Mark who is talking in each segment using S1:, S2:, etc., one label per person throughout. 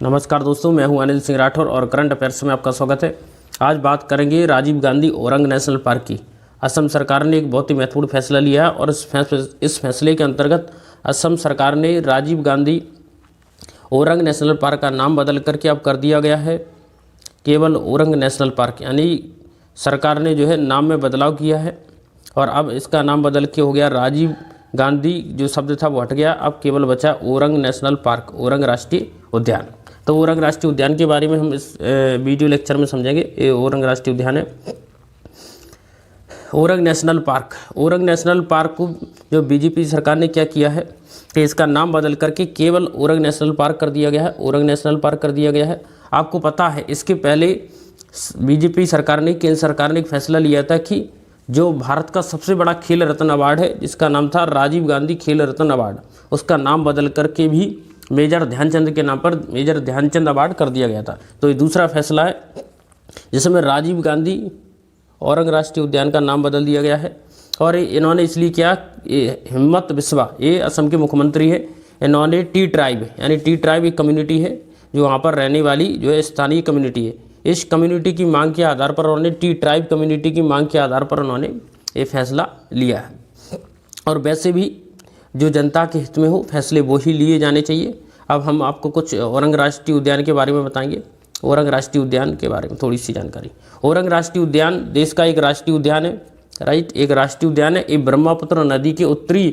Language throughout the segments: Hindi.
S1: नमस्कार दोस्तों, मैं हूं अनिल सिंह राठौर और करंट अफेयर्स में आपका स्वागत है। आज बात करेंगे राजीव गांधी ओरंग नेशनल पार्क की। असम सरकार ने एक बहुत ही महत्वपूर्ण फैसला लिया है और इस फैसले के अंतर्गत असम सरकार ने राजीव गांधी ओरंग नेशनल पार्क का नाम बदल करके अब कर दिया गया है केवल ओरंग नेशनल पार्क, यानी सरकार ने जो है नाम में बदलाव किया है और अब इसका नाम बदल के हो गया राजीव गांधी। जो शब्द था वो हट गया, अब केवल बचा ओरंग नेशनल पार्क, ओरंग राष्ट्रीय उद्यान। तो ओरंग राष्ट्रीय उद्यान के बारे में हम इस वीडियो लेक्चर में समझेंगे। ये ओरंग राष्ट्रीय उद्यान है। Orang national park, orang national park को जो बीजेपी सरकार ने क्या किया है कि इसका नाम बदल करके केवल ओरंग नेशनल पार्क कर दिया गया है, ओरंग नेशनल पार्क कर दिया गया है। आपको पता है इसके पहले बीजेपी सरकार ने, केंद्र सरकार ने एक फैसला लिया था कि जो भारत का सबसे बड़ा खेल रत्न अवार्ड है जिसका नाम था राजीव गांधी खेल रत्न अवार्ड, उसका नाम बदल करके भी मेजर ध्यानचंद के नाम पर मेजर ध्यानचंद अवार्ड कर दिया गया था। तो ये दूसरा फैसला है जिसमें राजीव गांधी औरंग राष्ट्रीय उद्यान का नाम बदल दिया गया है। और इन्होंने इसलिए किया, हिम्मत बिस्वा, ये असम के मुख्यमंत्री है, इन्होंने टी ट्राइब यानी टी ट्राइब एक कम्युनिटी है जो वहाँ पर रहने वाली जो है स्थानीय कम्युनिटी है, इस कम्युनिटी की मांग के आधार पर उन्होंने, टी ट्राइब कम्युनिटी की मांग के आधार पर उन्होंने ये फैसला लिया है। और वैसे भी जो जनता के हित में हो फैसले वो ही लिए जाने चाहिए। अब हम आपको कुछ औरंग राष्ट्रीय उद्यान के बारे में बताएंगे। औरंग राष्ट्रीय उद्यान के बारे में थोड़ी सी जानकारी। औरंग राष्ट्रीय उद्यान देश का एक राष्ट्रीय उद्यान है, राइट, एक राष्ट्रीय उद्यान है। ये ब्रह्मपुत्र नदी के उत्तरी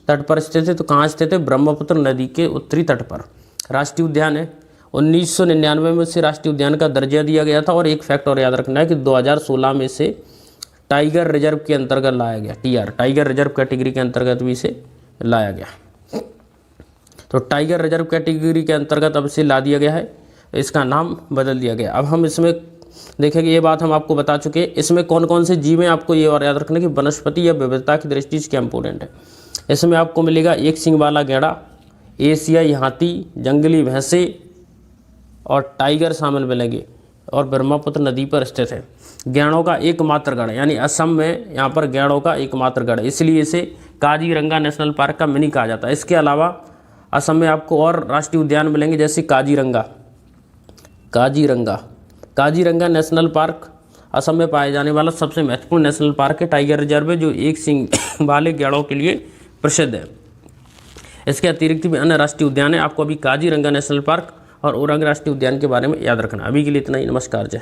S1: तट पर स्थित है। तो कहाँ स्थित है? ब्रह्मपुत्र नदी के उत्तरी तट पर राष्ट्रीय उद्यान है। 1999 में से राष्ट्रीय उद्यान का दर्जा दिया गया था। और एक फैक्ट और याद रखना है कि 2016 में से टाइगर रिजर्व के अंतर्गत लाया गया, TR टाइगर रिजर्व कैटेगरी के अंतर्गत भी इसे लाया गया। तो टाइगर रिजर्व कैटेगरी के अंतर्गत अब इसे ला दिया गया है, इसका नाम बदल दिया गया। अब हम इसमें देखेंगे, ये बात हम आपको बता चुके हैं। इसमें कौन कौन से जीव हैं आपको ये और याद रखना कि वनस्पति या विविधता की दृष्टि से क्या इंपॉर्टेंट है। इसमें आपको मिलेगा एक सींग वाला गैंडा, एशियाई हाथी, जंगली भैंसे और टाइगर शामिल मिलेंगे और ब्रह्मपुत्र नदी पर स्थित है। गैंडों का एकमात्र गढ़, यानी असम में यहाँ पर गैंडों का एकमात्र गढ़, इसलिए इसे काजीरंगा नेशनल पार्क का मिनी कहा जाता है। इसके अलावा असम में आपको और राष्ट्रीय उद्यान मिलेंगे जैसे काजीरंगा नेशनल पार्क असम में पाए जाने वाला सबसे महत्वपूर्ण नेशनल पार्क है। टाइगर रिजर्व है जो एक सींग वाले गैंडों के लिए प्रसिद्ध है। इसके अतिरिक्त भी अन्य राष्ट्रीय उद्यान है। आपको अभी काजीरंगा नेशनल पार्क और ओरंग राष्ट्रीय उद्यान के बारे में याद रखना। अभी के लिए इतना ही। नमस्कार, जय।